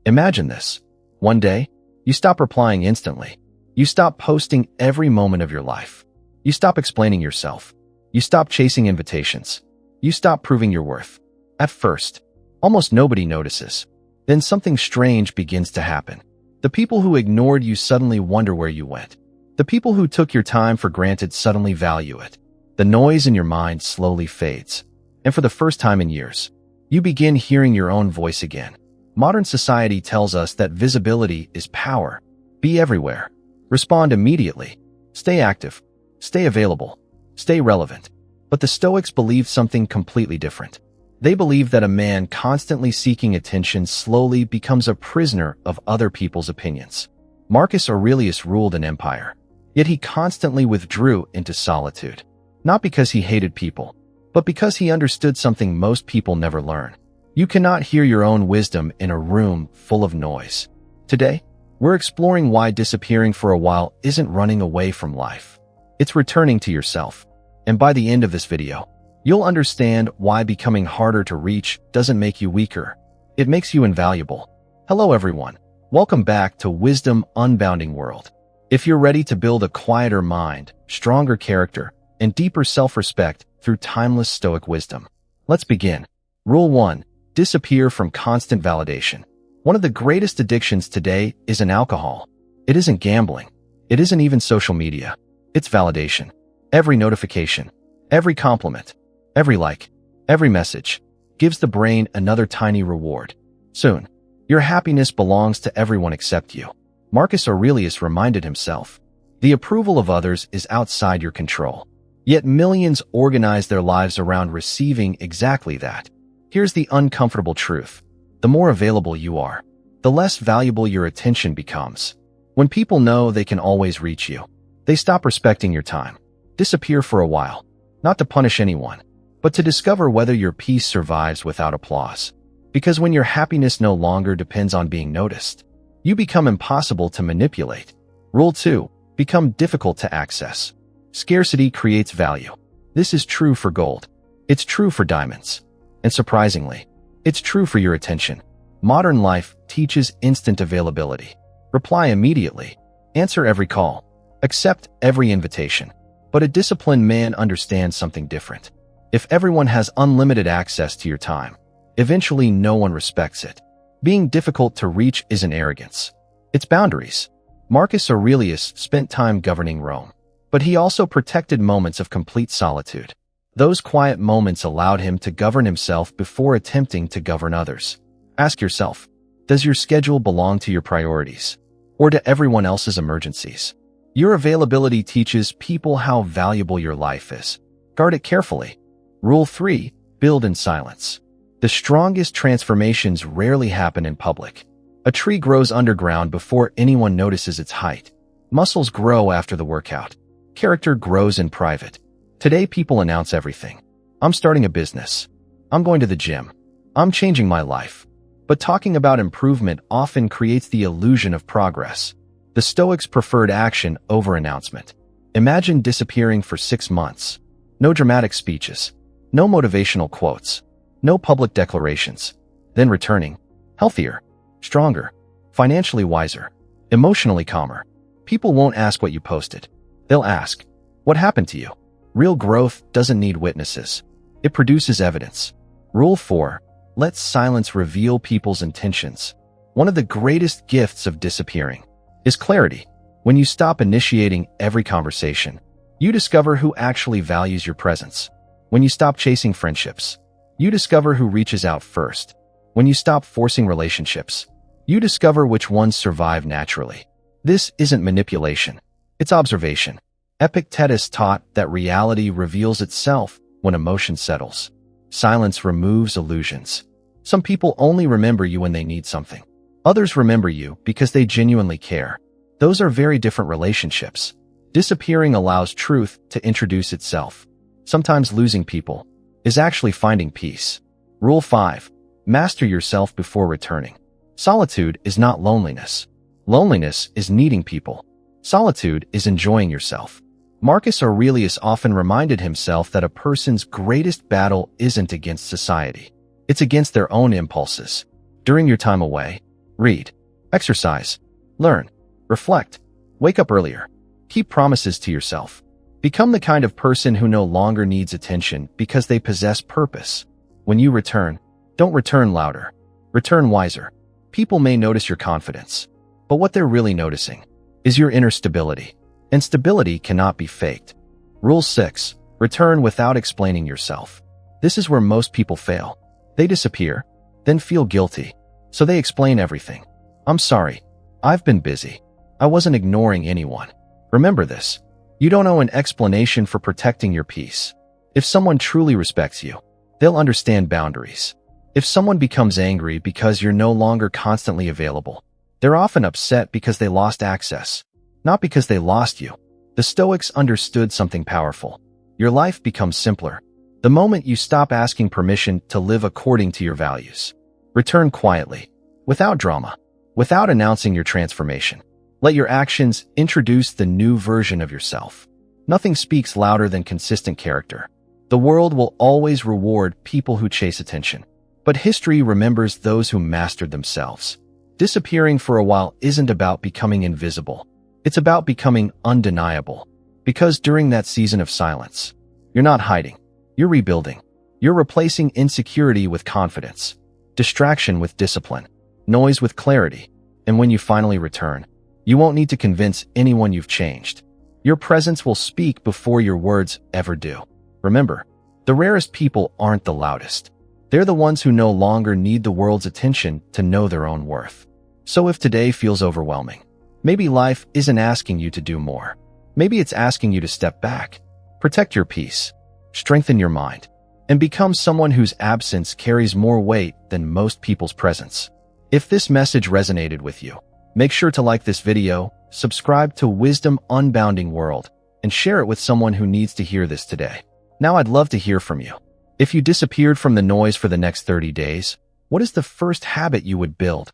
Imagine this. One day, you stop replying instantly. You stop posting every moment of your life. You stop explaining yourself. You stop chasing invitations. You stop proving your worth. At first, almost nobody notices. Then something strange begins to happen. The people who ignored you suddenly wonder where you went. The people who took your time for granted suddenly value it. The noise in your mind slowly fades. And for the first time in years, you begin hearing your own voice again. Modern society tells us that visibility is power. Be everywhere. Respond immediately. Stay active. Stay available. Stay relevant. But the Stoics believed something completely different. They believed that a man constantly seeking attention slowly becomes a prisoner of other people's opinions. Marcus Aurelius ruled an empire, yet he constantly withdrew into solitude. Not because he hated people, but because he understood something most people never learn. You cannot hear your own wisdom in a room full of noise. Today, we're exploring why disappearing for a while isn't running away from life. It's returning to yourself. And by the end of this video, you'll understand why becoming harder to reach doesn't make you weaker. It makes you invaluable. Hello everyone. Welcome back to Wisdom Unbounding World. If you're ready to build a quieter mind, stronger character, and deeper self-respect through timeless Stoic wisdom, let's begin. Rule 1. Disappear from constant validation. One of the greatest addictions today isn't alcohol. It isn't gambling. It isn't even social media. It's validation. Every notification, every compliment, every like, every message gives the brain another tiny reward. Soon, your happiness belongs to everyone except you. Marcus Aurelius reminded himself, the approval of others is outside your control. Yet millions organize their lives around receiving exactly that. Here's the uncomfortable truth. The more available you are, the less valuable your attention becomes. When people know they can always reach you, they stop respecting your time. Disappear for a while, not to punish anyone, but to discover whether your peace survives without applause. Because when your happiness no longer depends on being noticed, you become impossible to manipulate. Rule 2. Become difficult to access. Scarcity creates value. This is true for gold. It's true for diamonds. And surprisingly, it's true for your attention. Modern life teaches instant availability. Reply immediately. Answer every call. Accept every invitation. But a disciplined man understands something different. If everyone has unlimited access to your time, eventually no one respects it. Being difficult to reach isn't arrogance. It's boundaries. Marcus Aurelius spent time governing Rome, but he also protected moments of complete solitude. Those quiet moments allowed him to govern himself before attempting to govern others. Ask yourself, does your schedule belong to your priorities, or to everyone else's emergencies? Your availability teaches people how valuable your life is. Guard it carefully. Rule 3. Build in silence. The strongest transformations rarely happen in public. A tree grows underground before anyone notices its height. Muscles grow after the workout. Character grows in private. Today people announce everything. I'm starting a business. I'm going to the gym. I'm changing my life. But talking about improvement often creates the illusion of progress. The Stoics preferred action over announcement. Imagine disappearing for 6 months. No dramatic speeches. No motivational quotes. No public declarations. Then returning. Healthier. Stronger. Financially wiser. Emotionally calmer. People won't ask what you posted. They'll ask, what happened to you? Real growth doesn't need witnesses. It produces evidence. Rule 4. Let silence reveal people's intentions. One of the greatest gifts of disappearing is clarity. When you stop initiating every conversation, you discover who actually values your presence. When you stop chasing friendships, you discover who reaches out first. When you stop forcing relationships, you discover which ones survive naturally. This isn't manipulation. It's observation. Epictetus taught that reality reveals itself when emotion settles. Silence removes illusions. Some people only remember you when they need something. Others remember you because they genuinely care. Those are very different relationships. Disappearing allows truth to introduce itself. Sometimes losing people is actually finding peace. Rule 5. Master yourself before returning. Solitude is not loneliness. Loneliness is needing people. Solitude is enjoying yourself. Marcus Aurelius often reminded himself that a person's greatest battle isn't against society. It's against their own impulses. During your time away, Read. Exercise. Learn. Reflect. Wake up earlier. Keep promises to yourself. Become the kind of person who no longer needs attention because they possess purpose. When you return, don't return louder. Return wiser. People may notice your confidence, but what they're really noticing is your inner stability. And stability cannot be faked. Rule 6. Return without explaining yourself. This is where most people fail. They disappear, then feel guilty, so they explain everything. I'm sorry. I've been busy. I wasn't ignoring anyone. Remember this. You don't owe an explanation for protecting your peace. If someone truly respects you, they'll understand boundaries. If someone becomes angry because you're no longer constantly available, they're often upset because they lost access, not because they lost you. The Stoics understood something powerful. Your life becomes simpler the moment you stop asking permission to live according to your values. Return quietly, without drama, without announcing your transformation. Let your actions introduce the new version of yourself. Nothing speaks louder than consistent character. The world will always reward people who chase attention, but history remembers those who mastered themselves. Disappearing for a while isn't about becoming invisible. It's about becoming undeniable. Because during that season of silence, you're not hiding. You're rebuilding. You're replacing insecurity with confidence, distraction with discipline, noise with clarity. And when you finally return, you won't need to convince anyone you've changed. Your presence will speak before your words ever do. Remember, the rarest people aren't the loudest. They're the ones who no longer need the world's attention to know their own worth. So if today feels overwhelming, maybe life isn't asking you to do more. Maybe it's asking you to step back, protect your peace, strengthen your mind, and become someone whose absence carries more weight than most people's presence. If this message resonated with you, make sure to like this video, subscribe to Wisdom Unbounding World, and share it with someone who needs to hear this today. Now I'd love to hear from you. If you disappeared from the noise for the next 30 days, what is the first habit you would build,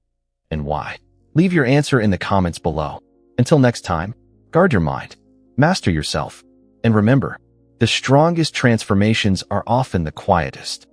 and why? Leave your answer in the comments below. Until next time, guard your mind, master yourself, and remember, the strongest transformations are often the quietest.